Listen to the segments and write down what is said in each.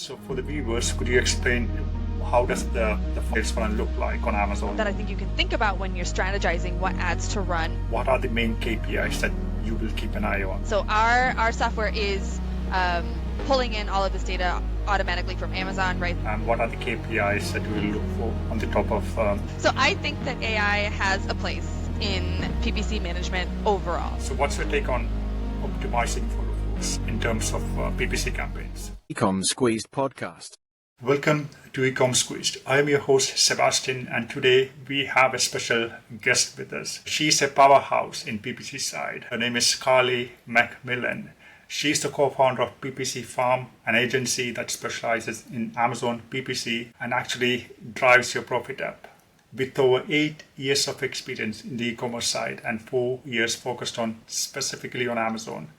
So for the viewers, could you explain how does the sales funnel look like on Amazon? That I think you can think about when you're strategizing what ads to run. What are the main KPIs that you will keep an eye on? So our software is pulling in all of this data automatically from Amazon, right? And what are the KPIs that you will look for on the top of? So I think that AI has a place in PPC management overall. So what's your take on optimizing for Rufus in terms of PPC campaigns? Ecom Squeezed podcast. Welcome to Ecom Squeezed. I am your host Sebastian, and today we have a special guest with us. She's a powerhouse in PPC side. Her name is Macmillan. She's the co-founder of PPC Farm, an agency that specializes in Amazon PPC and actually drives your profit up. With over 8 years of experience in the e-commerce side and 4 years focused on specifically on Amazon,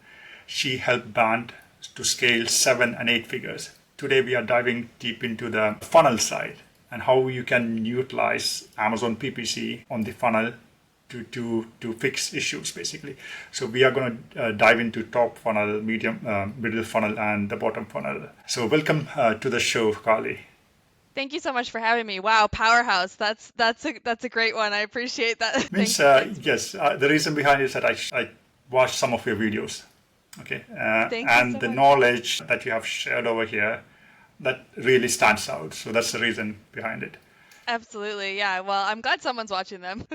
she helped brand to scale 7 and 8 figures. Today we are diving deep into the funnel side and how you can utilize Amazon PPC on the funnel to fix issues basically. So we are going to dive into top funnel, medium, middle funnel, and the bottom funnel. So welcome to the show, Carly. Thank you so much for having me. Wow, powerhouse. That's a great one. I appreciate that. Means yes. The reason behind it is that I watched some of your videos. Okay, and the knowledge that you have shared over here, that really stands out. So that's the reason behind it. Absolutely, yeah. Well, I'm glad someone's watching them.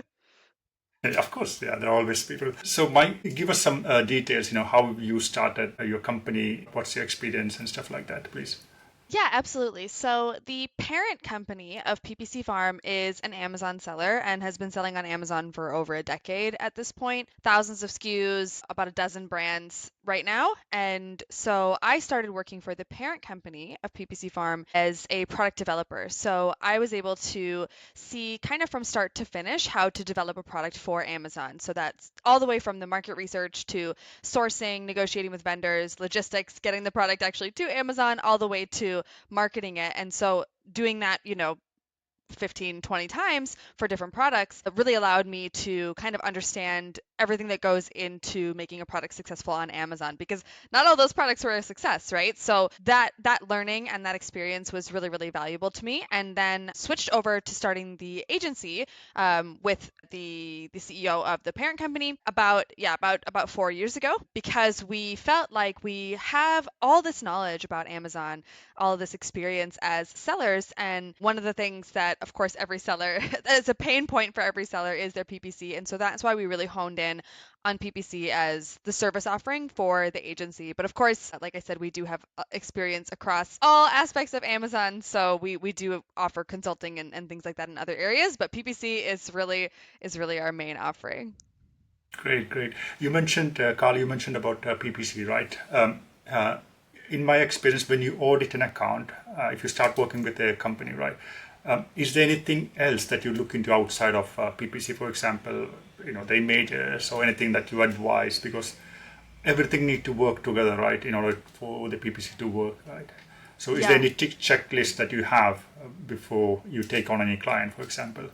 Of course, yeah, there are always people. So, give us some details. How you started your company, what's your experience and stuff like that, please. Yeah, absolutely. So the parent company of PPC Farm is an Amazon seller and has been selling on Amazon for over a decade at this point. Thousands of SKUs, about a dozen brands right now. And so I started working for the parent company of PPC Farm as a product developer. So I was able to see kind of from start to finish how to develop a product for Amazon. So that's all the way from the market research to sourcing, negotiating with vendors, logistics, getting the product actually to Amazon, all the way to marketing it. And so doing that, 15, 20 times for different products really allowed me to kind of understand everything that goes into making a product successful on Amazon, because not all those products were a success, right? So that learning and that experience was really, really valuable to me. And then switched over to starting the agency with the CEO of the parent company about 4 years ago, because we felt like we have all this knowledge about Amazon, all of this experience as sellers. And one of the things that, of course, every seller, is a pain point for every seller is their PPC. And so that's why we really honed in on PPC as the service offering for the agency. But of course, like I said, we do have experience across all aspects of Amazon. So we do offer consulting and things like that in other areas, but PPC is really our main offering. Great. You mentioned, Carl, about PPC, right? In my experience, when you audit an account, if you start working with a company, right, is there anything else that you look into outside of PPC, for example, the images or anything that you advise? Because everything needs to work together, right, in order for the PPC to work, right? So is there any checklist that you have before you take on any client, for example?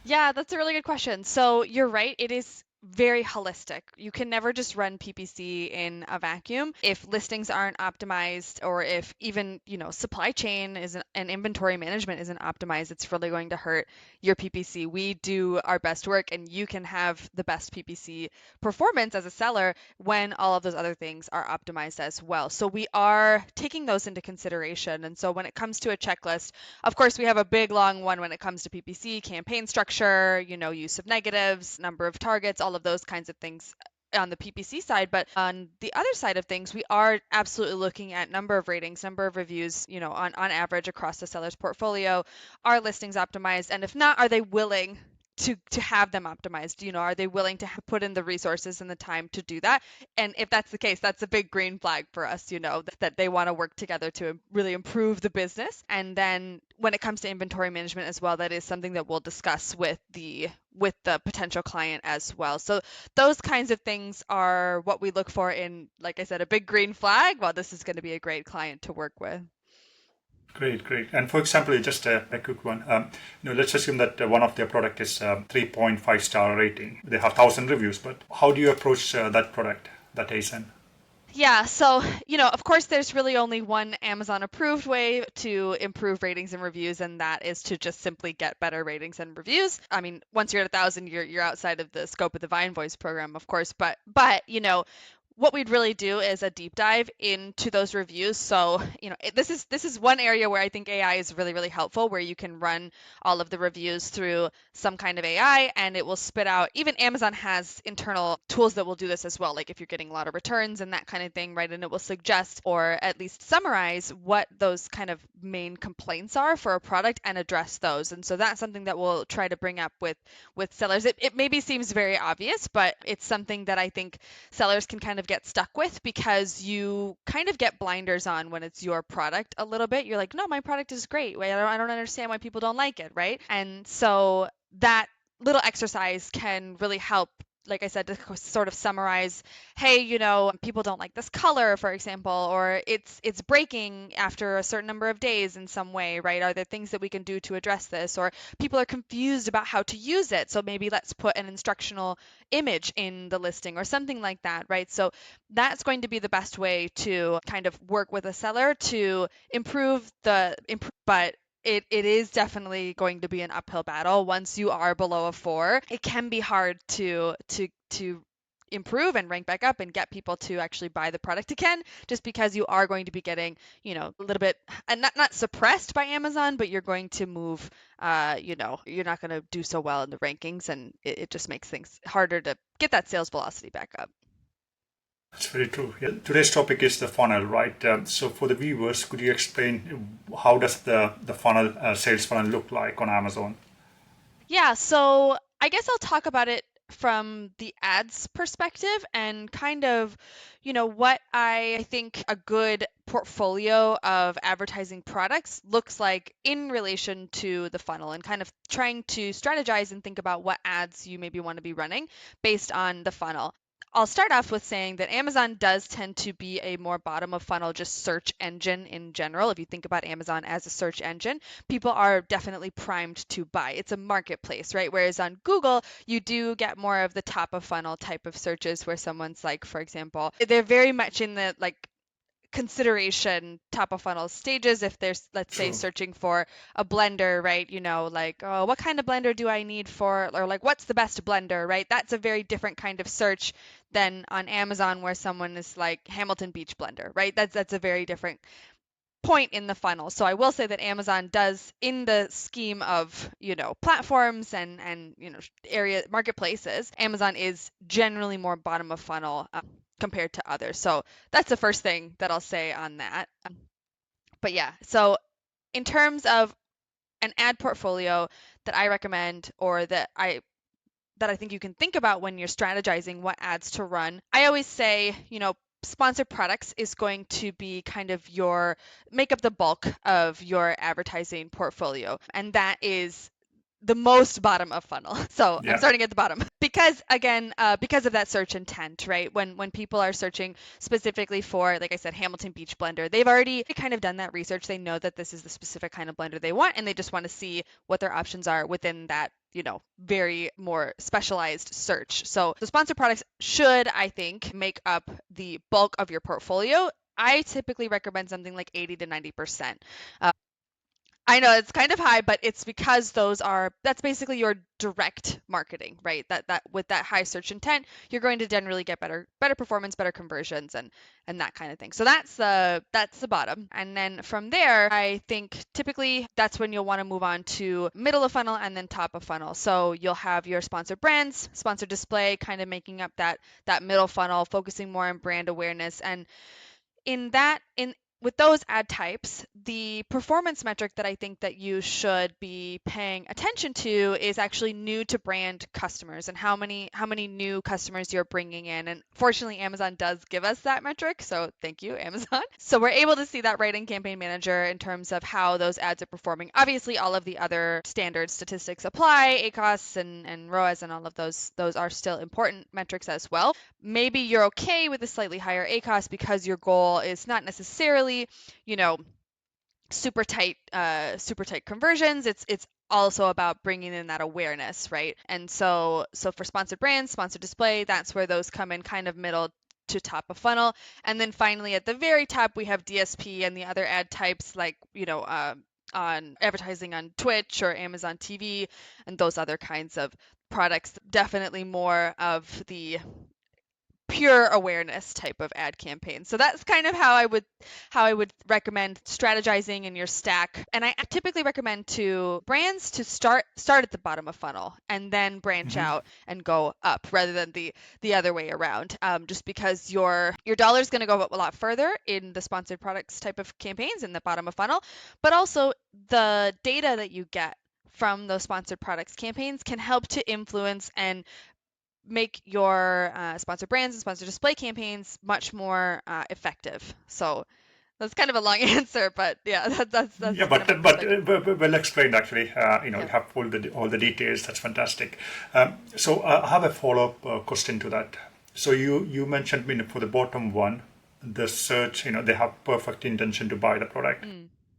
Yeah, that's a really good question. So you're right. It is very holistic. You can never just run PPC in a vacuum. If listings aren't optimized, or if even, supply chain and inventory management isn't optimized, it's really going to hurt your PPC. We do our best work, and you can have the best PPC performance as a seller when all of those other things are optimized as well. So we are taking those into consideration. And so when it comes to a checklist, of course, we have a big long one when it comes to PPC: campaign structure, use of negatives, number of targets, all of those kinds of things on the PPC side. But on the other side of things, we are absolutely looking at number of ratings, number of reviews, on average across the seller's portfolio. Are listings optimized? And if not, are they willing to have them optimized? Are they willing to put in the resources and the time to do that? And if that's the case, that's a big green flag for us, that they want to work together to really improve the business. And then when it comes to inventory management as well, that is something that we'll discuss with the potential client as well. So those kinds of things are what we look for in, like I said, a big green flag. Well, this is going to be a great client to work with. Great. And for example, just a quick one. Let's assume that one of their product is 3.5 star rating. They have 1,000 reviews, but how do you approach that product, that ASIN? Yeah, so, of course, there's really only one Amazon approved way to improve ratings and reviews, and that is to just simply get better ratings and reviews. I mean, once you're at 1,000, you're outside of the scope of the Vine Voice program, of course, but what we'd really do is a deep dive into those reviews. So, this is one area where I think AI is really, really helpful, where you can run all of the reviews through some kind of AI and it will spit out. Even Amazon has internal tools that will do this as well, like if you're getting a lot of returns and that kind of thing, right? And it will suggest or at least summarize what those kind of main complaints are for a product and address those. And so that's something that we'll try to bring up with sellers. It maybe seems very obvious, but it's something that I think sellers can kind of get stuck with because you kind of get blinders on when it's your product a little bit. You're like, no, my product is great. Wait, I don't understand why people don't like it, right? And so that little exercise can really help, like I said, to sort of summarize, hey, people don't like this color, for example, or it's breaking after a certain number of days in some way, right? Are there things that we can do to address this? Or people are confused about how to use it, so maybe let's put an instructional image in the listing or something like that, right? So that's going to be the best way to kind of work with a seller to but it is definitely going to be an uphill battle. Once you are below a 4, it can be hard to improve and rank back up and get people to actually buy the product again, just because you are going to be getting, a little bit, and not suppressed by Amazon, but you're going to move, you're not going to do so well in the rankings, and it just makes things harder to get that sales velocity back up. That's very true. Yeah. Today's topic is the funnel, right? So for the viewers, could you explain how does the funnel, sales funnel look like on Amazon? Yeah, so I guess I'll talk about it from the ads perspective and kind of, what I think a good portfolio of advertising products looks like in relation to the funnel, and kind of trying to strategize and think about what ads you maybe want to be running based on the funnel. I'll start off with saying that Amazon does tend to be a more bottom of funnel, just search engine in general. If you think about Amazon as a search engine, people are definitely primed to buy. It's a marketplace, right? Whereas on Google, you do get more of the top of funnel type of searches where someone's like, for example, they're very much in the like consideration top of funnel stages. If there's, let's say, True. searching for a blender, right? Like, oh, what kind of blender do I need for, or like, what's the best blender, right? That's a very different kind of search than on Amazon, where someone is like Hamilton Beach blender, right? That's a very different point in the funnel. So I will say that Amazon does, in the scheme of, platforms and area marketplaces, Amazon is generally more bottom of funnel compared to others. So that's the first thing that I'll say on that. But yeah, so in terms of an ad portfolio that I recommend, or that I think you can think about when you're strategizing what ads to run, I always say, sponsored products is going to be kind of make up the bulk of your advertising portfolio. And that is the most bottom of funnel. So I'm Yeah. starting at the bottom because, again, because of that search intent, right? When people are searching specifically for, like I said, Hamilton Beach blender, they've already kind of done that research. They know that this is the specific kind of blender they want, and they just want to see what their options are within that, very more specialized search. So the sponsored products should, I think, make up the bulk of your portfolio. I typically recommend something like 80 to 90%. I know it's kind of high, but it's because that's basically your direct marketing, right? That with that high search intent, you're going to generally get better performance, better conversions, and that kind of thing. So that's the bottom. And then from there, I think typically that's when you'll want to move on to middle of funnel and then top of funnel. So you'll have your sponsored brands, sponsored display, kind of making up that middle funnel, focusing more on brand awareness. And in with those ad types, the performance metric that I think that you should be paying attention to is actually new to brand customers, and how many new customers you're bringing in. And fortunately, Amazon does give us that metric, so thank you, Amazon. So we're able to see that right in Campaign Manager in terms of how those ads are performing. Obviously, all of the other standard statistics apply, ACOS and ROAS, and all of those are still important metrics as well. Maybe you're okay with a slightly higher ACOS because your goal is not necessarily, you know, super tight conversions. It's also about bringing in that awareness, right? And so for sponsored brands, sponsored display, that's where those come in kind of middle to top of funnel. And then finally at the very top, we have DSP and the other ad types like, on advertising on Twitch or Amazon TV and those other kinds of products. Definitely more of the pure awareness type of ad campaign. So that's kind of how I would recommend strategizing in your stack. And I typically recommend to brands to start at the bottom of funnel and then branch out and go up rather than the other way around. Just because your dollar is going to go up a lot further in the sponsored products type of campaigns in the bottom of funnel, but also the data that you get from those sponsored products campaigns can help to influence and make your sponsored brands and sponsored display campaigns much more effective. So that's kind of a long answer, but yeah, that's Yeah, kind of but well explained actually. You Yeah. have all the details. That's fantastic. So I have a follow-up question to that. So you mentioned, for the bottom one, the search. They have perfect intention to buy the product.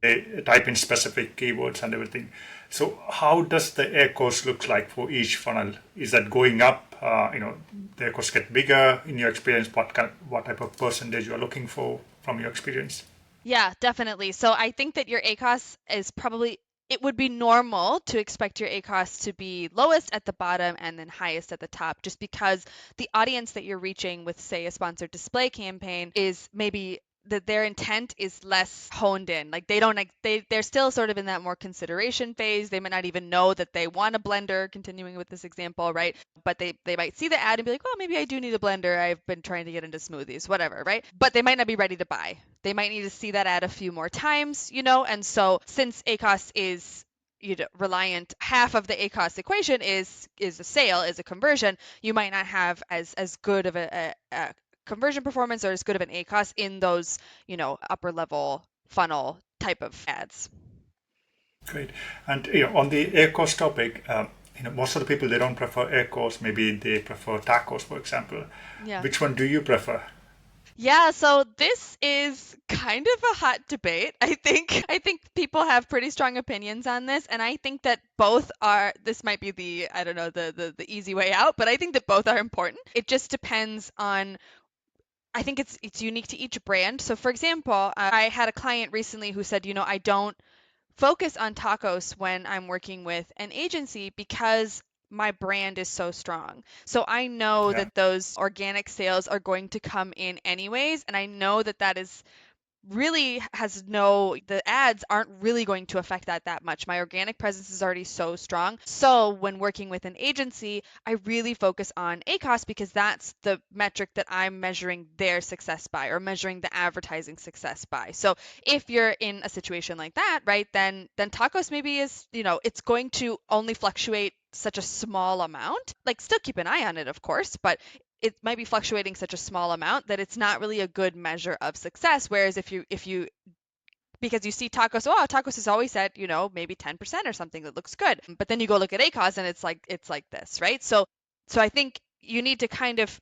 They type in specific keywords and everything. So how does the air course look like for each funnel? Is that going up? The air course get bigger in your experience. What type of percentage you are looking for from your experience? Yeah, definitely. So I think that your ACOS is probably, it would be normal to expect your ACOS to be lowest at the bottom and then highest at the top, just because the audience that you're reaching with, say, a sponsored display campaign is maybe that their intent is less honed in. Like they don't like they're still sort of in that more consideration phase. They might not even know that they want a blender, continuing with this example, right? But they might see the ad and be like, oh, maybe I do need a blender. I've been trying to get into smoothies, whatever, right? But they might not be ready to buy. They might need to see that ad a few more times, and so since ACOS is reliant, half of the ACOS equation is a sale, is a conversion, you might not have as good of a conversion performance or as good of an ACOS in those, upper level funnel type of ads. Great. And on the air course topic, most of the people, they don't prefer air course. Maybe they prefer tacos, for example. Yeah. Which one do you prefer? Yeah, so this is kind of a hot debate. I think people have pretty strong opinions on this, and I think that both are, this might be the, I don't know, the easy way out, but I think that both are important. It just depends on, I think it's unique to each brand. So for example, I had a client recently who said, I don't focus on tacos when I'm working with an agency because my brand is so strong. So I know Yeah. that those organic sales are going to come in anyways, and I know that that is really the ads aren't really going to affect that much. My organic presence is already so strong. So when working with an agency, I really focus on ACOS because that's the metric that I'm measuring their success by, or measuring the advertising success by. So if you're in a situation like that, right, then tacos maybe is, it's going to only fluctuate such a small amount. Like still keep an eye on it, of course, but it might be fluctuating such a small amount that it's not really a good measure of success. Whereas if you because you see tacos, oh, tacos is always at, maybe 10% or something that looks good. But then you go look at ACOS and it's like this, right? So I think you need to kind of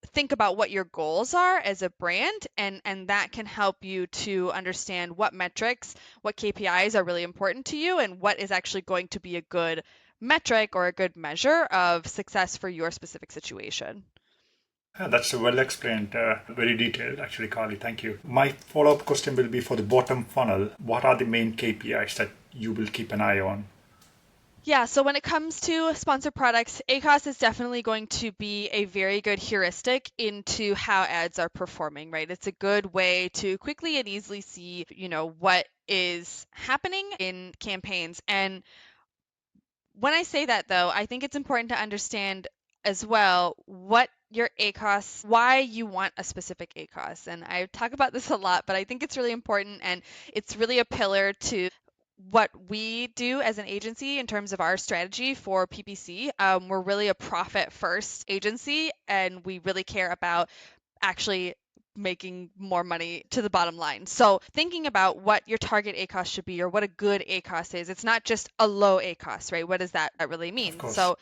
think about what your goals are as a brand, and that can help you to understand what metrics, what KPIs are really important to you, and what is actually going to be a good metric or a good measure of success for your specific situation. Yeah, that's well explained, very detailed, actually, Carly. Thank you. My follow-up question will be for the bottom funnel. What are the main KPIs that you will keep an eye on? Yeah, so when it comes to sponsored products, ACOS is definitely going to be a very good heuristic into how ads are performing, right? It's a good way to quickly and easily see, what is happening in campaigns. And when I say that, though, I think it's important to understand as well what your ACOS, why you want a specific ACOS. And I talk about this a lot, but I think it's really important, and it's really a pillar to what we do as an agency in terms of our strategy for PPC. We're really a profit first agency, and we really care about actually making more money to the bottom line. So thinking about what your target ACOS should be, or what a good ACOS is, it's not just a low ACOS, right? What does that really Of mean? course. So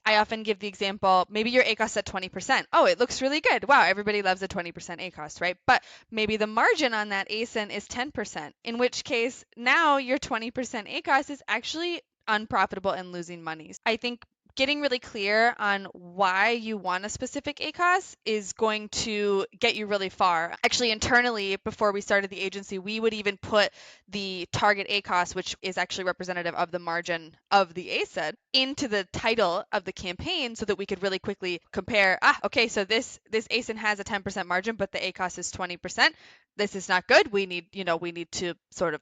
I often give the example, maybe your ACOS at 20%. Oh, it looks really good. Wow, everybody loves a 20% ACOS, right? But maybe the margin on that ASIN is 10%, in which case now your 20% ACOS is actually unprofitable and losing money. I think getting really clear on why you want a specific ACOS is going to get you really far. Actually, internally, before we started the agency, we would even put the target ACOS, which is actually representative of the margin of the ASIN, into the title of the campaign so that we could really quickly compare, okay, so this ASIN has a 10% margin, but the ACOS is 20%. This is not good. We need to sort of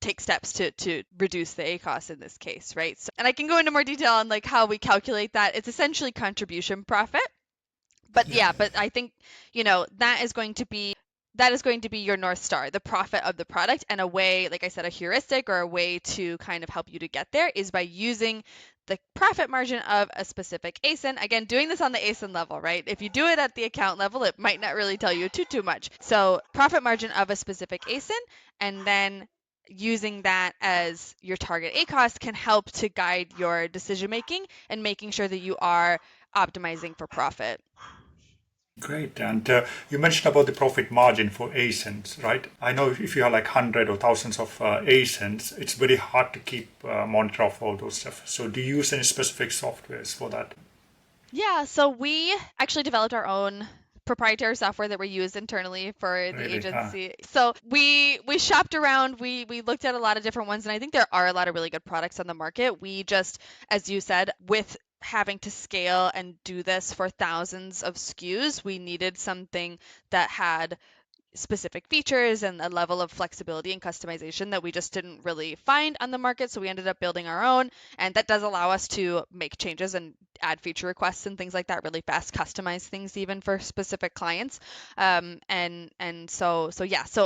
take steps to reduce the ACOS in this case, right? So, and I can go into more detail on like how we calculate that. It's essentially contribution profit. But but I think, that is going to be your North Star, the profit of the product, and a way, like I said, a heuristic or a way to kind of help you to get there is by using the profit margin of a specific ASIN. Again, doing this on the ASIN level, right? If you do it at the account level, it might not really tell you too much. So profit margin of a specific ASIN, and then using that as your target ACOS can help to guide your decision making and making sure that you are optimizing for profit. Great. And you mentioned about the profit margin for ASINs, right? I know if you have like 100 or thousands of ASINs, it's very hard to keep monitor of all those stuff. So do you use any specific softwares for that? Yeah, so we actually developed our own proprietary software that we use internally for the Really? agency. So we shopped around, we looked at a lot of different ones, and I think there are a lot of really good products on the market. We just, as you said, with having to scale and do this for thousands of SKUs, we needed something that had specific features and a level of flexibility and customization that we just didn't really find on the market. So we ended up building our own, and that does allow us to make changes and add feature requests and things like that really fast, customize things even for specific clients. So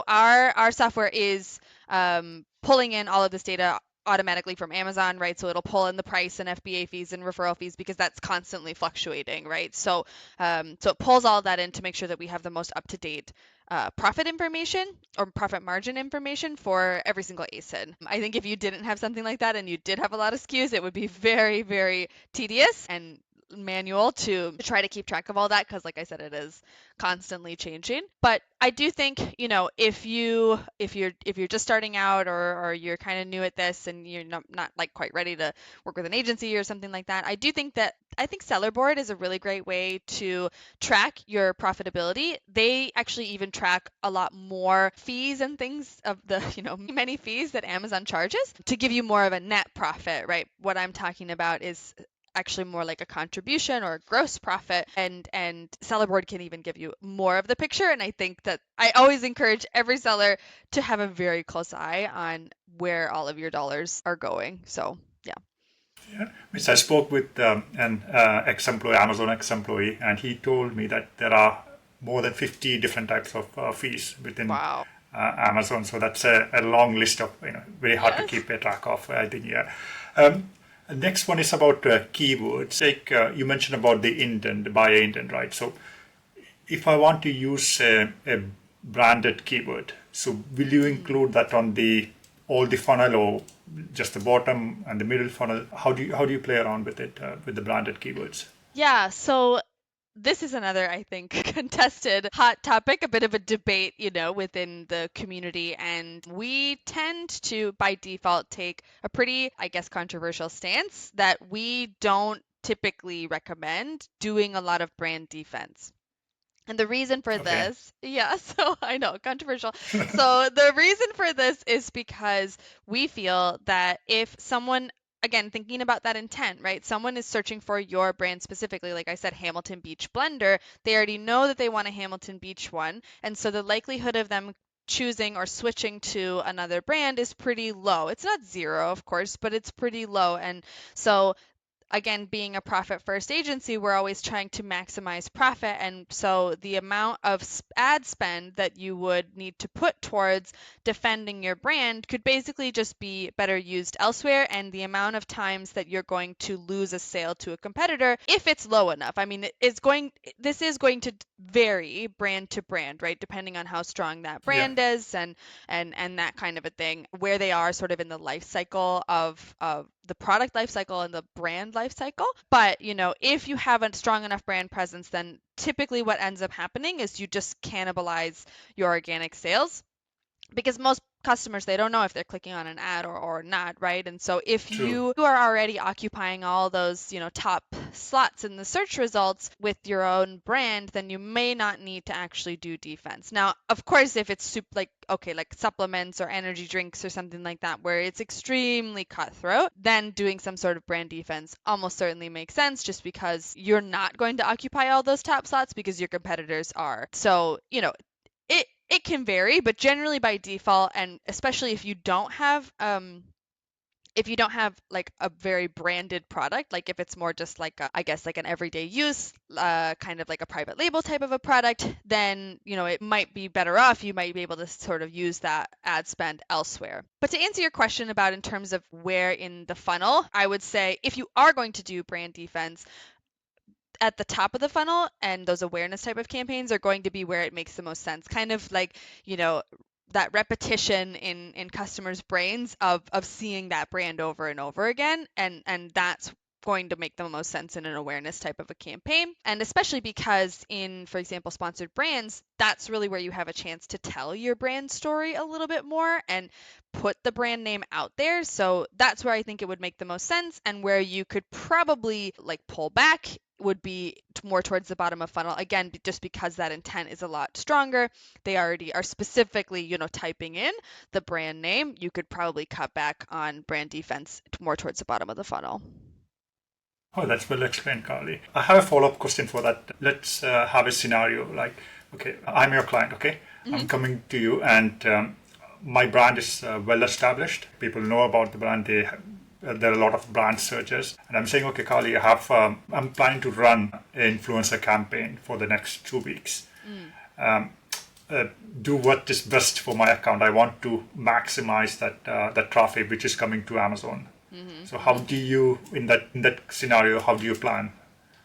our software is pulling in all of this data automatically from Amazon, right? So it'll pull in the price and FBA fees and referral fees because that's constantly fluctuating, right? So it pulls all that in to make sure that we have the most up-to-date profit information or profit margin information for every single ASIN. I think if you didn't have something like that and you did have a lot of SKUs, it would be very, very tedious and manual to try to keep track of all that because, like I said, it is constantly changing. But I do think, if you're just starting out or you're kind of new at this and you're not like quite ready to work with an agency or something like that, I think Seller Board is a really great way to track your profitability. They actually even track a lot more fees and things of the, many fees that Amazon charges to give you more of a net profit, right? What I'm talking about is actually more like a contribution or a gross profit, and Seller Board can even give you more of the picture. And I think that I always encourage every seller to have a very close eye on where all of your dollars are going. So Yeah, which I spoke with an ex-employee, Amazon ex-employee, and he told me that there are more than 50 different types of fees within wow. Amazon. So that's a long list of, very hard to Yes. keep a track of, I think, yeah. Next one is about keywords. Like you mentioned about the intent, the buyer intent, right? So if I want to use a branded keyword, so will you include that on all the funnel or just the bottom and the middle funnel? How do you play around with it with the branded keywords? Yeah, so this is another, I think, contested hot topic, a bit of a debate, within the community. And we tend to, by default, take a pretty, I guess, controversial stance that we don't typically recommend doing a lot of brand defense. And the reason for Okay. this, yeah, so I know, controversial. So the reason for this is because we feel that if someone, again, thinking about that intent, right? Someone is searching for your brand specifically, like I said, Hamilton Beach Blender. They already know that they want a Hamilton Beach one. And so the likelihood of them choosing or switching to another brand is pretty low. It's not zero, of course, but it's pretty low. And so again, being a profit first agency, we're always trying to maximize profit. And so the amount of ad spend that you would need to put towards defending your brand could basically just be better used elsewhere. And the amount of times that you're going to lose a sale to a competitor, if it's low enough, I mean, this is going to vary brand to brand, right? Depending on how strong that Yeah. brand is and that kind of a thing, where they are sort of in the life cycle of the product life cycle and the brand life cycle. But, if you have a strong enough brand presence, then typically what ends up happening is you just cannibalize your organic sales because most customers, they don't know if they're clicking on an ad or not, right? And so if True. you are already occupying all those, top slots in the search results with your own brand, then you may not need to actually do defense. Now, of course, if it's like supplements or energy drinks or something like that, where it's extremely cutthroat, then doing some sort of brand defense almost certainly makes sense, just because you're not going to occupy all those top slots because your competitors are. So, it can vary, but generally by default, and especially if you don't have like a very branded product, like if it's more just like I guess like an everyday use, kind of like a private label type of a product, then it might be better off. You might be able to sort of use that ad spend elsewhere. But to answer your question about in terms of where in the funnel, I would say if you are going to do brand defense, at the top of the funnel and those awareness type of campaigns are going to be where it makes the most sense. Kind of like, that repetition in customers' brains of seeing that brand over and over again. And that's going to make the most sense in an awareness type of a campaign. And especially because in, for example, sponsored brands, that's really where you have a chance to tell your brand story a little bit more and put the brand name out there. So that's where I think it would make the most sense, and where you could probably like pull back would be more towards the bottom of funnel. Again, just because that intent is a lot stronger. They already are specifically, typing in the brand name. You could probably cut back on brand defense more towards the bottom of the funnel. Oh, that's well explained, Carly. I have a follow-up question for that. Let's have a scenario like, okay, I'm your client, okay? I'm coming to you, and my brand is well established. People know about the brand. There are a lot of brand searches, and I'm saying, okay, Carly, I'm planning to run an influencer campaign for the next 2 weeks. Do what is best for my account. I want to maximize that traffic which is coming to Amazon. So how do you, in that scenario, how do you plan?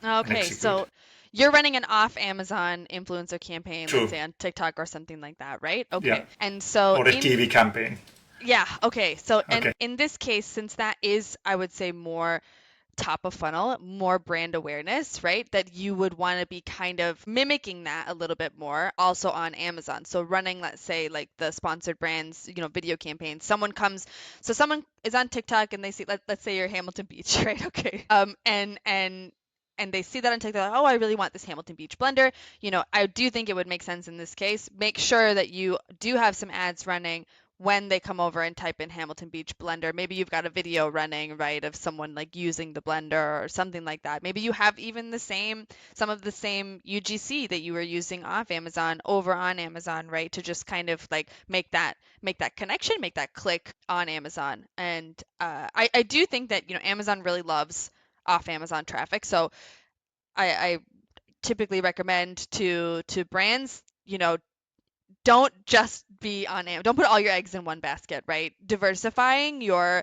Okay, so you're running an off Amazon influencer campaign, True. let's say on TikTok or something like that, right? Okay. Yeah. And so Or a TV campaign. Yeah, okay. So and Okay. in this case, since that is, I would say, more top of funnel, more brand awareness, right? That you would want to be kind of mimicking that a little bit more also on Amazon. So running, let's say, like the sponsored brands, video campaigns. Someone is on TikTok and they see, let's say you're Hamilton Beach, right? Okay. And they see that on TikTok, like, oh, I really want this Hamilton Beach blender. I do think it would make sense in this case. Make sure that you do have some ads running when they come over and type in Hamilton Beach blender. Maybe you've got a video running, right, of someone like using the blender or something like that. Maybe you have even some of the same UGC that you were using off Amazon over on Amazon, right, to just kind of like make that connection, make that click on Amazon. And I do think that Amazon really loves off Amazon traffic. So I typically recommend to brands, don't just be on Amazon. Don't put all your eggs in one basket, right? Diversifying your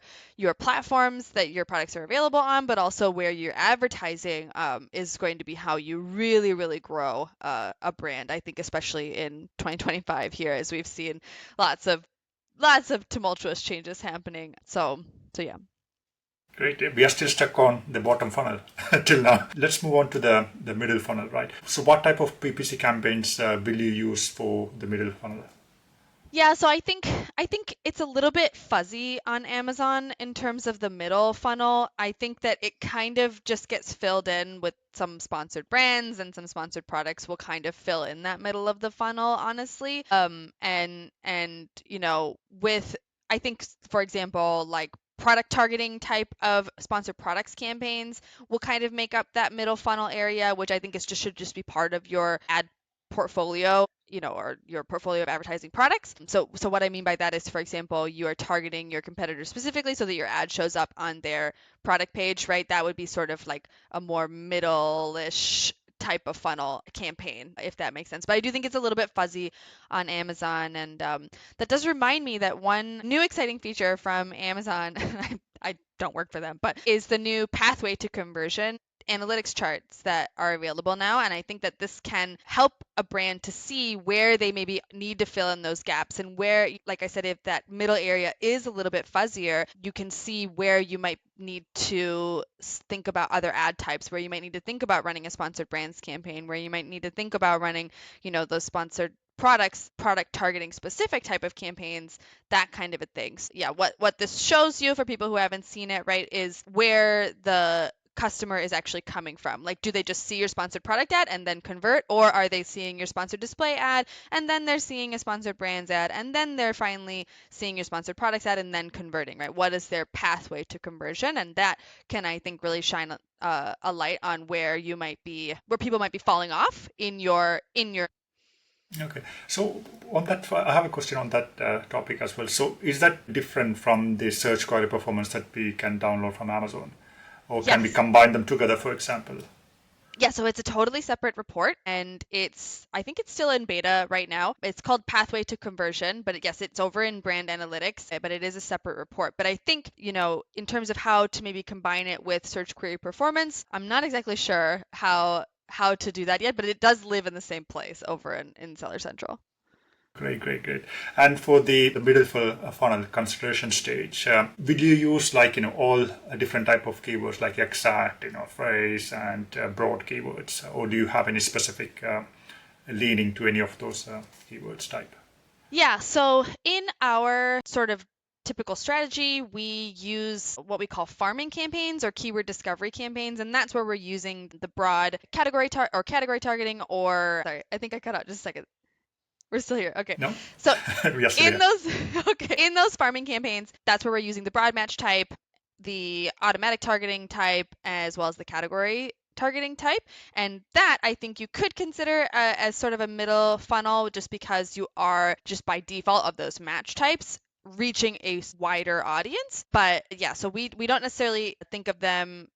platforms that your products are available on, but also where you're advertising is going to be how you really, really grow a brand. I think especially in 2025 here, as we've seen lots of tumultuous changes happening. So yeah. Great. We are still stuck on the bottom funnel till now. Let's move on to the middle funnel, right? So what type of PPC campaigns will you use for the middle funnel? Yeah, so I think it's a little bit fuzzy on Amazon in terms of the middle funnel. I think that it kind of just gets filled in with some sponsored brands, and some sponsored products will kind of fill in that middle of the funnel, honestly. And with, I think, for example, like product targeting type of sponsored products campaigns will kind of make up that middle funnel area, which I think should just be part of your ad portfolio, or your portfolio of advertising products. So what I mean by that is, for example, you are targeting your competitors specifically so that your ad shows up on their product page, right? That would be sort of like a more middle-ish type of funnel campaign, if that makes sense. But I do think it's a little bit fuzzy on Amazon. And that does remind me that one new exciting feature from Amazon, I don't work for them, but is the new pathway to conversion analytics charts that are available now. And I think that this can help a brand to see where they maybe need to fill in those gaps, and where, like I said, if that middle area is a little bit fuzzier, you can see where you might need to think about other ad types, where you might need to think about running a sponsored brands campaign, where you might need to think about running, those sponsored products, product targeting specific type of campaigns, that kind of a thing. So yeah, what this shows you for people who haven't seen it, right, is where the customer is actually coming from. Like, do they just see your sponsored product ad and then convert, or are they seeing your sponsored display ad and then they're seeing a sponsored brands ad and then they're finally seeing your sponsored products ad and then converting, right? What is their pathway to conversion? And that can, I think, really shine a light on where people might be falling off in your. Okay, so on that, I have a question on that topic as well. So is that different from the search query performance that we can download from Amazon? Or can we Yes. combine them together, for example? Yeah, so it's a totally separate report, and I think it's still in beta right now. It's called Pathway to Conversion, but yes, it's over in Brand Analytics, but it is a separate report. But I think, in terms of how to maybe combine it with search query performance, I'm not exactly sure how to do that yet, but it does live in the same place over in Seller Central. Great. And for the middle funnel consideration stage, will you use all different type of keywords like exact, phrase and broad keywords, or do you have any specific leaning to any of those keywords type? Yeah, so in our sort of typical strategy, we use what we call farming campaigns or keyword discovery campaigns, and that's where we're using the broad category targeting, or sorry, I think I cut out just a second. We're still here. Okay. No? So Yes, in yeah. those farming campaigns, that's where we're using the broad match type, the automatic targeting type, as well as the category targeting type. And that I think you could consider as sort of a middle funnel, just because you are just by default of those match types reaching a wider audience. But yeah, so we don't necessarily think of them.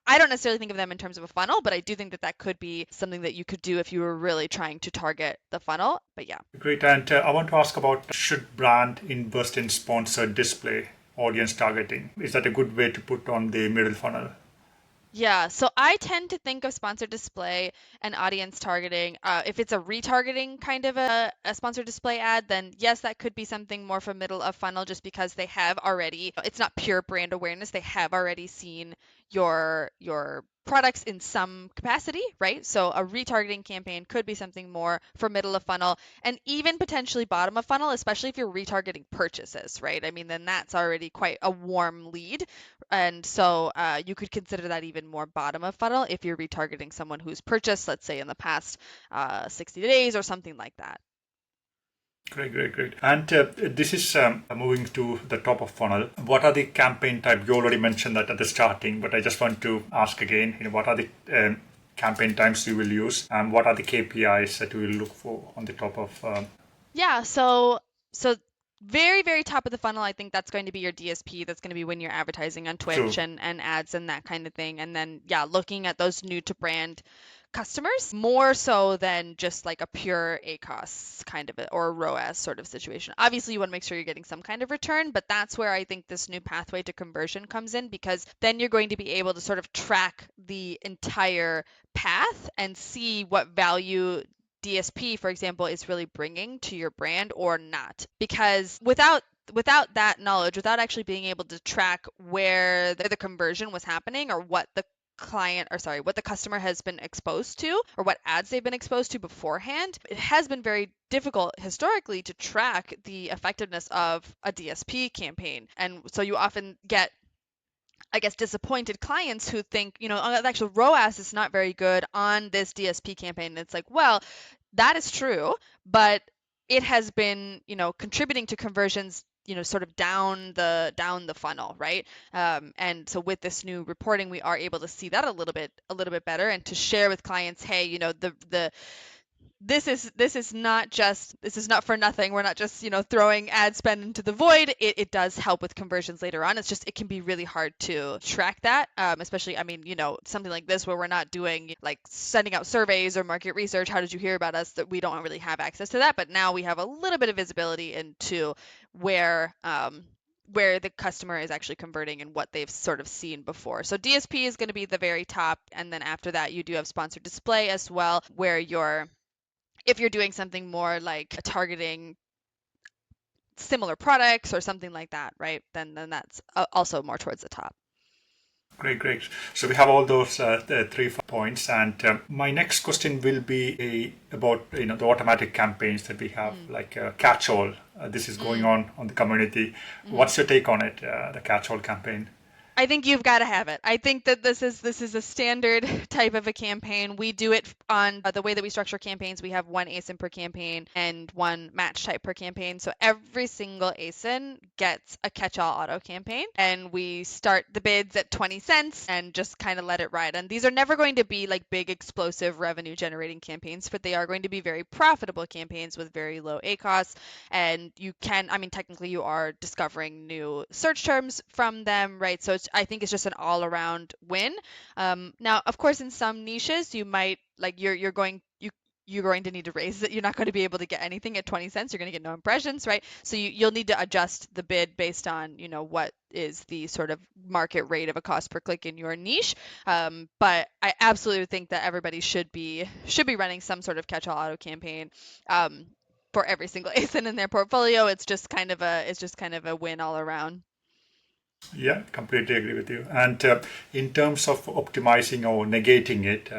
I don't necessarily think of them in terms of a funnel, but I do think that could be something that you could do if you were really trying to target the funnel. But yeah. Great. And I want to ask about, should brand invest in sponsored display audience targeting? Is that a good way to put on the middle funnel? Yeah, so I tend to think of sponsored display and audience targeting. If it's a retargeting kind of a sponsored display ad, then yes, that could be something more for middle of funnel, just because they have already, it's not pure brand awareness. They have already seen your products in some capacity, right? So a retargeting campaign could be something more for middle of funnel, and even potentially bottom of funnel, especially if you're retargeting purchases, right? I mean, then that's already quite a warm lead. And so you could consider that even more bottom of funnel if you're retargeting someone who's purchased, let's say, in the past 60 days or something like that. Great. And this is moving to the top of funnel. What are the campaign type? You already mentioned that at the starting, but I just want to ask again, what are the campaign types you will use, and what are the KPIs that you will look for on the top of? Yeah, so very, very top of the funnel, I think that's going to be your DSP. That's going to be when you're advertising on Twitch True. and ads and that kind of thing. And then, yeah, looking at those new to brand customers more so than just like a pure ACOS kind of or a ROAS sort of situation. Obviously, you want to make sure you're getting some kind of return, but that's where I think this new pathway to conversion comes in, because then you're going to be able to sort of track the entire path and see what value DSP, for example, is really bringing to your brand or not. Because without that knowledge, without actually being able to track where the conversion was happening, or what the what the customer has been exposed to, or what ads they've been exposed to beforehand, it has been very difficult historically to track the effectiveness of a DSP campaign. And so you often get, I guess, disappointed clients who think, the actual ROAS is not very good on this DSP campaign. And it's like, well, that is true, but it has been, contributing to conversions, sort of down the funnel, right? And so with this new reporting, we are able to see that a little bit better, and to share with clients, hey, this is not for nothing. We're not just throwing ad spend into the void. It does help with conversions later on. It's just, it can be really hard to track that, especially, I mean, something like this where we're not doing like sending out surveys or market research. How did you hear about us? That we don't really have access to that, but now we have a little bit of visibility into where the customer is actually converting and what they've sort of seen before. So DSP is going to be the very top, and then after that you do have sponsored display as well, where if you're doing something more like targeting similar products or something like that, right? Then that's also more towards the top. Great, great. So we have all those the 3 points, and my next question will be about the automatic campaigns that we have, like catch-all. This is going on the community. What's your take on it, the catch-all campaign? I think you've got to have it. I think that this is a standard type of a campaign. We do it on the way that we structure campaigns. We have one ASIN per campaign and one match type per campaign. So every single ASIN gets a catch-all auto campaign, and we start the bids at 20 cents and just kind of let it ride. And these are never going to be like big explosive revenue generating campaigns, but they are going to be very profitable campaigns with very low ACoS. And technically you are discovering new search terms from them, right? So I think it's just an all-around win. Now, of course, in some niches, you might you're going to need to raise it. You're not going to be able to get anything at 20 cents. You're going to get no impressions, right? So you'll need to adjust the bid based on what is the sort of market rate of a cost per click in your niche. But I absolutely think that everybody should be running some sort of catch-all auto campaign. For every single ASIN in their portfolio, it's just kind of a win all around. Yeah, completely agree with you. And in terms of optimizing or negating it,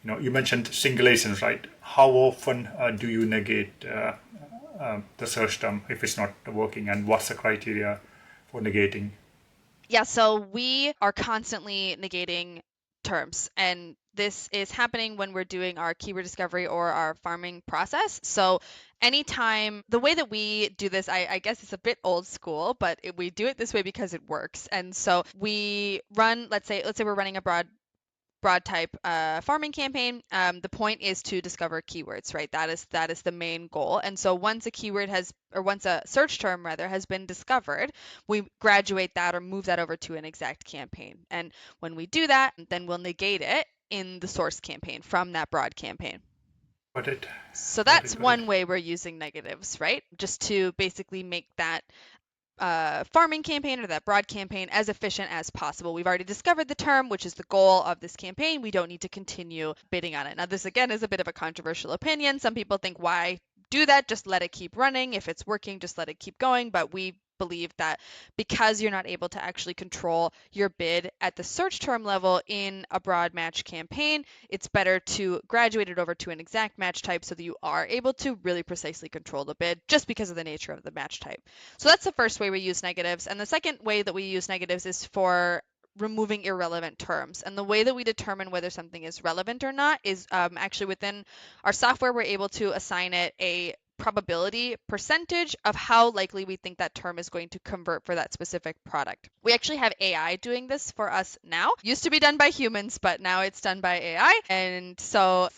you mentioned single ASINs, right? How often do you negate the search term if it's not working, and what's the criteria for negating? Yeah, so we are constantly negating terms, and this is happening when we're doing our keyword discovery or our farming process. So anytime, the way that we do this, I guess it's a bit old school, but we do it this way because it works. And so we run, let's say we're running a broad type farming campaign. The point is to discover keywords, right? That is the main goal. And so once once a search term rather has been discovered, we graduate that or move that over to an exact campaign. And when we do that, then we'll negate it in the source campaign from that broad campaign. Got it. So that's one way we're using negatives, right? Just to basically make that farming campaign or that broad campaign as efficient as possible. We've already discovered the term, which is the goal of this campaign. We don't need to continue bidding on it. Now, this again is a bit of a controversial opinion. Some people think, why do that? Just let it keep running. If it's working, just let it keep going. But we believe that because you're not able to actually control your bid at the search term level in a broad match campaign, it's better to graduate it over to an exact match type so that you are able to really precisely control the bid just because of the nature of the match type. So that's the first way we use negatives. And the second way that we use negatives is for removing irrelevant terms. And the way that we determine whether something is relevant or not is actually within our software, we're able to assign it a probability percentage of how likely we think that term is going to convert for that specific product. We actually have AI doing this for us now. Used to be done by humans, but now it's done by AI. And so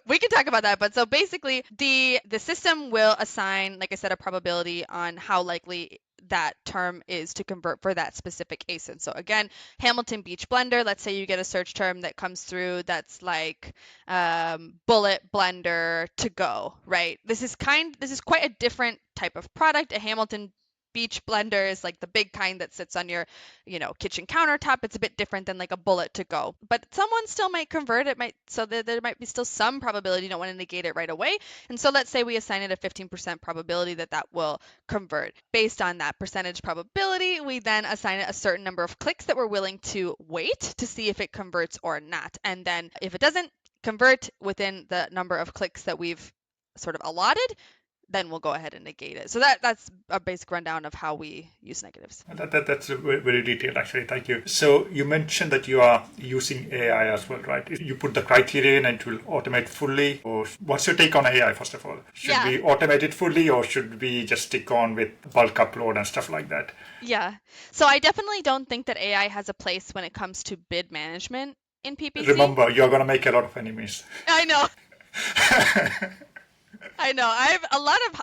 we can talk about that. But so basically the system will assign, like I said, a probability on how likely that term is to convert for that specific ASIN. So again, Hamilton Beach Blender, let's say you get a search term that comes through that's like bullet blender to go, right? This is quite a different type of product. A Hamilton Beach blender is like the big kind that sits on your, kitchen countertop. It's a bit different than like a bullet to go, but someone still might convert. So there might be still some probability. You don't want to negate it right away. And so let's say we assign it a 15% probability that will convert. Based on that percentage probability, we then assign it a certain number of clicks that we're willing to wait to see if it converts or not. And then if it doesn't convert within the number of clicks that we've sort of allotted, then we'll go ahead and negate it. So that's a basic rundown of how we use negatives. That's very detailed, actually. Thank you. So you mentioned that you are using AI as well, right? You put the criteria in and it will automate fully. Or what's your take on AI, first of all? Should we automate it fully, or should we just stick on with bulk upload and stuff like that? Yeah. So I definitely don't think that AI has a place when it comes to bid management in PPC. Remember, you're going to make a lot of enemies. I know. I know. I have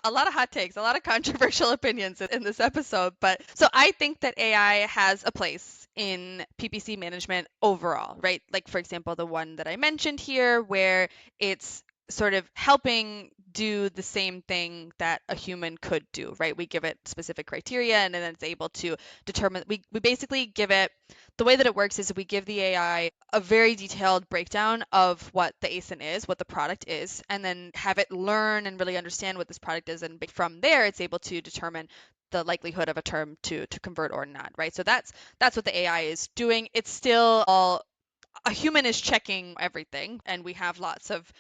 a lot of hot takes, a lot of controversial opinions in this episode, but so I think that AI has a place in PPC management overall, right? Like for example, the one that I mentioned here where it's sort of helping do the same thing that a human could do, right? We give it specific criteria and then it's able to determine, we basically give it, the way that it works is we give the AI a very detailed breakdown of what the ASIN is, what the product is, and then have it learn and really understand what this product is. And from there, it's able to determine the likelihood of a term to convert or not, right? So that's what the AI is doing. It's still all a human is checking everything, and we have lots of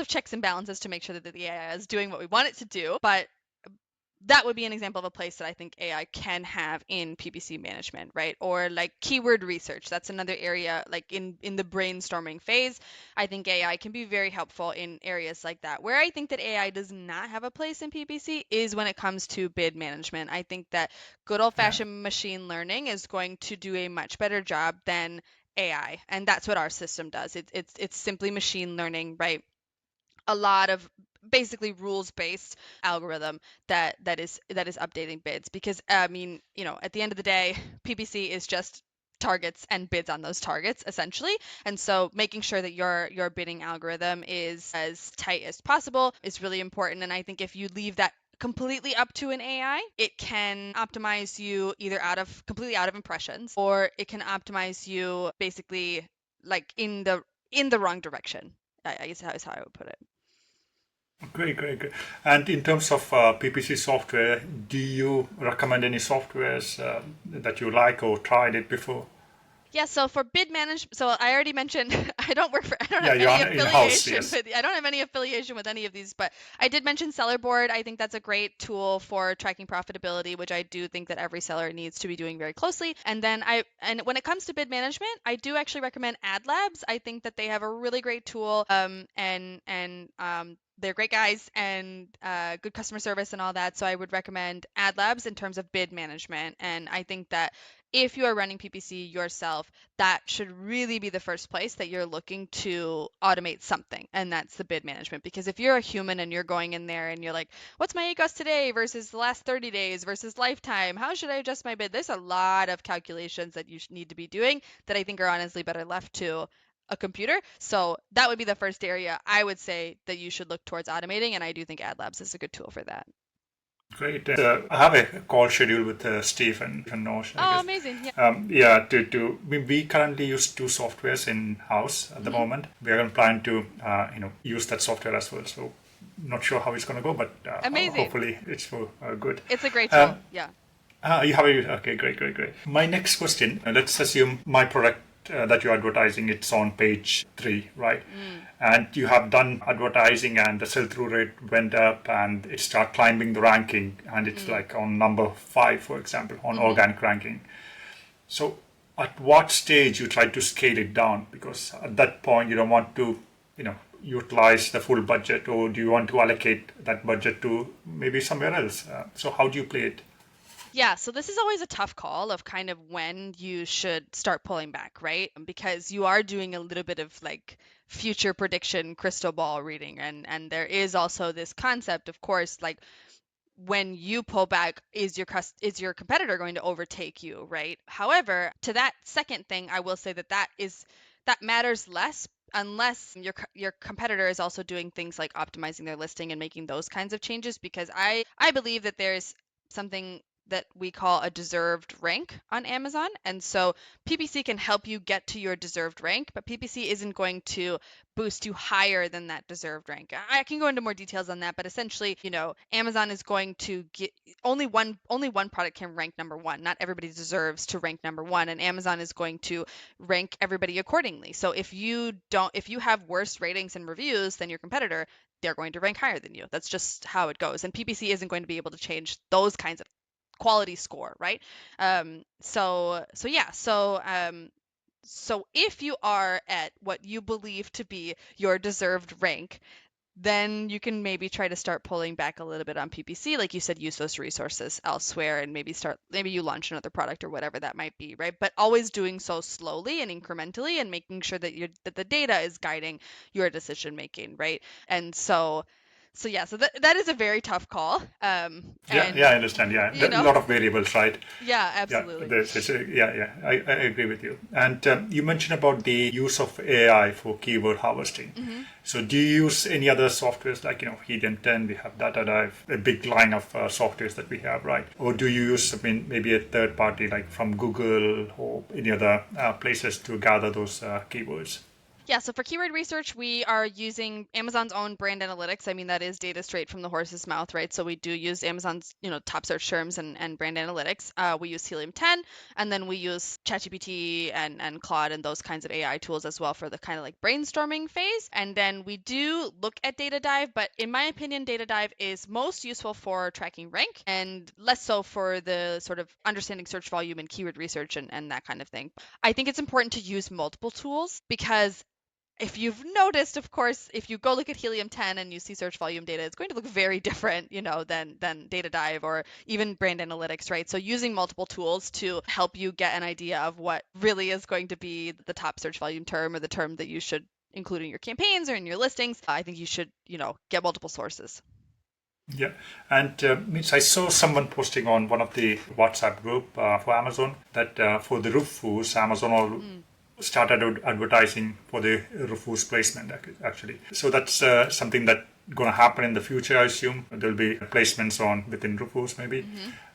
checks and balances to make sure that the AI is doing what we want it to do. But that would be an example of a place that I think AI can have in PPC management, right? Or like keyword research. That's another area, like in the brainstorming phase. I think AI can be very helpful in areas like that. Where I think that AI does not have a place in PPC is when it comes to bid management. I think that good old-fashioned machine learning is going to do a much better job than AI, and that's what our system does. It's simply machine learning, right? A lot of basically rules-based algorithm that is updating bids, because I mean, at the end of the day, PPC is just targets and bids on those targets essentially. And so making sure that your bidding algorithm is as tight as possible is really important. And I think if you leave that completely up to an AI, it can optimize you either completely out of impressions, or it can optimize you basically like in the wrong direction. I guess is how I would put it. Great, great, great. And in terms of PPC software, do you recommend any softwares that you like or tried it before? Yeah, so for bid management, so I already mentioned I don't Yeah, have you're any in-house, affiliation yes. with I don't have any affiliation with any of these, but I did mention Seller Board. I think that's a great tool for tracking profitability, which I do think that every seller needs to be doing very closely. And then and when it comes to bid management, I do actually recommend Ad Labs. I think that they have a really great tool, and they're great guys and good customer service and all that. So I would recommend Ad Labs in terms of bid management. And I think that if you are running PPC yourself, that should really be the first place that you're looking to automate something, and that's the bid management. Because if you're a human and you're going in there and you're like, what's my ACOS today versus the last 30 days versus lifetime? How should I adjust my bid? There's a lot of calculations that you need to be doing that I think are honestly better left to a computer. So that would be the first area I would say that you should look towards automating, and I do think Ad Labs is a good tool for that. Great. I have a call scheduled with Stephen Nosh, I Oh, guess. amazing. Yeah. Yeah, we currently use two softwares in-house at the moment. We are planning to, use that software as well. So not sure how it's going to go, but Amazing. hopefully it's for good. It's a great tool. Yeah. You have a, okay, great, great, great. My next question, let's assume my product that you're advertising, it's on page 3, right? And you have done advertising and the sell-through rate went up and it started climbing the ranking, and it's like on number 5, for example, on organic ranking. So at what stage you try to scale it down? Because at that point you don't want to, utilize the full budget, or do you want to allocate that budget to maybe somewhere else? So how do you play it? Yeah, so this is always a tough call of kind of when you should start pulling back, right? Because you are doing a little bit of like future prediction crystal ball reading, and there is also this concept, of course, like when you pull back, is your competitor going to overtake you, right? However, to that second thing, I will say that matters less unless your competitor is also doing things like optimizing their listing and making those kinds of changes, because I believe that there's something that we call a deserved rank on Amazon. And so PPC can help you get to your deserved rank, but PPC isn't going to boost you higher than that deserved rank. I can go into more details on that, but essentially, Amazon is going to get only one product can rank number 1. Not everybody deserves to rank number 1, and Amazon is going to rank everybody accordingly. So if you have worse ratings and reviews than your competitor, they're going to rank higher than you. That's just how it goes. And PPC isn't going to be able to change those kinds of quality score, right? So if you are at what you believe to be your deserved rank, then you can maybe try to start pulling back a little bit on PPC. Like you said, use those resources elsewhere, and maybe you launch another product or whatever that might be, right? But always doing so slowly and incrementally, and making sure that the data is guiding your decision making, right? And so that is a very tough call. Yeah, I understand. Yeah, You a know, lot of variables, right? yeah, Yeah, absolutely. I agree with you. And you mentioned about the use of AI for keyword harvesting. So do you use any other softwares like, Helium 10, we have Data Dive, a big line of softwares that we have, right? Or do you use, maybe a third party like from Google or any other places to gather those keywords? Yeah, so for keyword research, we are using Amazon's own brand analytics. I mean, that is data straight from the horse's mouth, right? So we do use Amazon's, top search terms and brand analytics. We use Helium 10, and then we use ChatGPT and Claude and those kinds of AI tools as well for the kind of like brainstorming phase. And then we do look at Data Dive, but in my opinion, Data Dive is most useful for tracking rank and less so for the sort of understanding search volume and keyword research and that kind of thing. I think it's important to use multiple tools because if you've noticed, of course, if you go look at Helium 10 and you see search volume data, it's going to look very different, than Data Dive or even brand analytics, right? So using multiple tools to help you get an idea of what really is going to be the top search volume term or the term that you should include in your campaigns or in your listings, I think you should, get multiple sources. Yeah, and means I saw someone posting on one of the WhatsApp group for Amazon that for the Rufus, Amazon started advertising for the Rufus placement actually. So that's something that going to happen in the future. I assume there'll be placements on within Rufus maybe.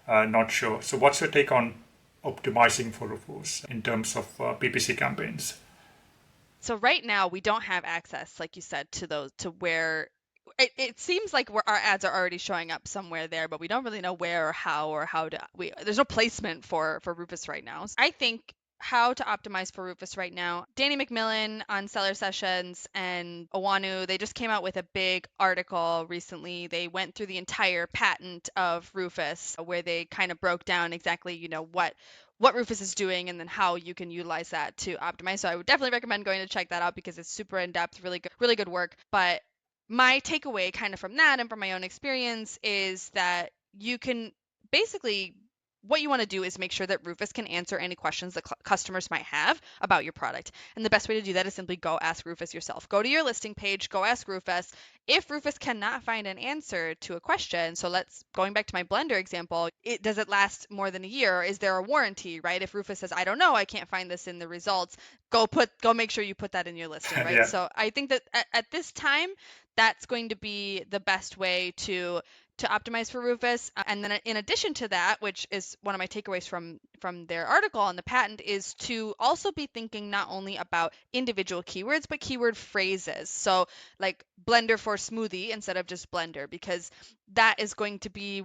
Not sure. So what's your take on optimizing for Rufus in terms of PPC campaigns? So right now we don't have access, like you said, to where it seems like our ads are already showing up somewhere there, but we don't really know where or how to. There's no placement for Rufus right now. So I think how to optimize for Rufus right now. Danny Macmillan on Seller Sessions and Owanu, they just came out with a big article recently. They went through the entire patent of Rufus, where they kind of broke down exactly, what Rufus is doing and then how you can utilize that to optimize. So I would definitely recommend going to check that out because it's super in depth, really good work. But my takeaway kind of from that and from my own experience is that you can basically what you want to do is make sure that Rufus can answer any questions that customers might have about your product. And the best way to do that is simply go ask Rufus yourself. Go to your listing page, go ask Rufus. If Rufus cannot find an answer to a question, so going back to my blender example, does it last more than a year? Is there a warranty, right? If Rufus says, I don't know, I can't find this in the results, go make sure you put that in your listing, right? Yeah. So I think that at this time, that's going to be the best way to optimize for Rufus. And then in addition to that, which is one of my takeaways from their article on the patent, is to also be thinking not only about individual keywords, but keyword phrases. So like blender for smoothie instead of just blender, because that is going to be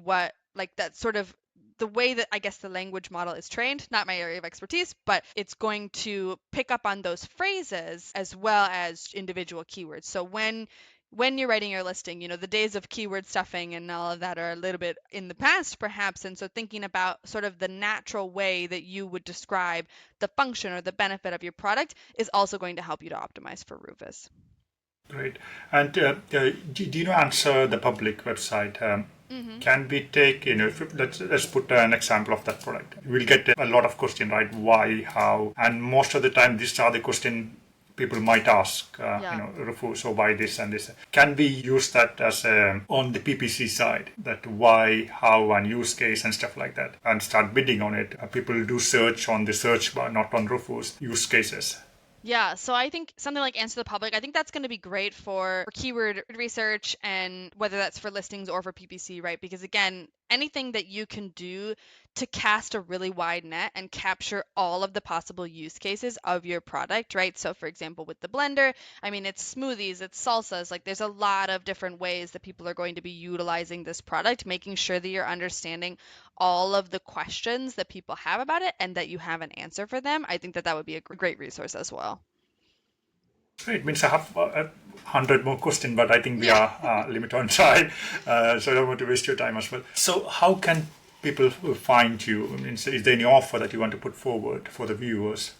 that sort of the way that I guess the language model is trained, not my area of expertise, but it's going to pick up on those phrases as well as individual keywords. So when you're writing your listing, the days of keyword stuffing and all of that are a little bit in the past, perhaps. And so thinking about sort of the natural way that you would describe the function or the benefit of your product is also going to help you to optimize for Rufus. Great. And do you know Answer the Public website? Can we take, let's put an example of that product. We'll get a lot of question, right? Why, how? And most of the time, these are the question people might ask, Rufus, so why this and this. Can we use that as on the PPC side, that why, how, and use case and stuff like that, and start bidding on it? People do search on the search bar, not on Rufus use cases. Yeah, so I think something like Answer the Public, I think that's going to be great for keyword research and whether that's for listings or for PPC, right? Because again, anything that you can do to cast a really wide net and capture all of the possible use cases of your product, right? So for example, with the blender, I mean, it's smoothies, it's salsas, like there's a lot of different ways that people are going to be utilizing this product, making sure that you're understanding all of the questions that people have about it and that you have an answer for them. I think that would be a great resource as well. It means I have 100 more questions, but I think we are limited on time, so I don't want to waste your time as well. So how can people find you? I mean, is there any offer that you want to put forward for the viewers?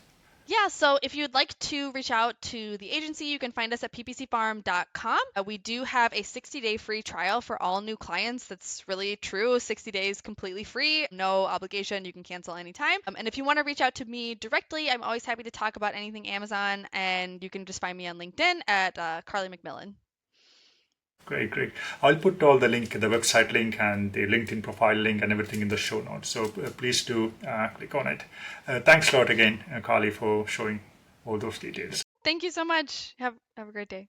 Yeah, so if you'd like to reach out to the agency, you can find us at ppcfarm.com. We do have a 60-day free trial for all new clients. That's really true. 60 days completely free, no obligation. You can cancel anytime. And if you want to reach out to me directly, I'm always happy to talk about anything Amazon, and you can just find me on LinkedIn at Carly Macmillan. Great. I'll put all the link, the website link and the LinkedIn profile link and everything in the show notes. So please do click on it. Thanks a lot again, Carly, for showing all those details. Thank you so much. Have a great day.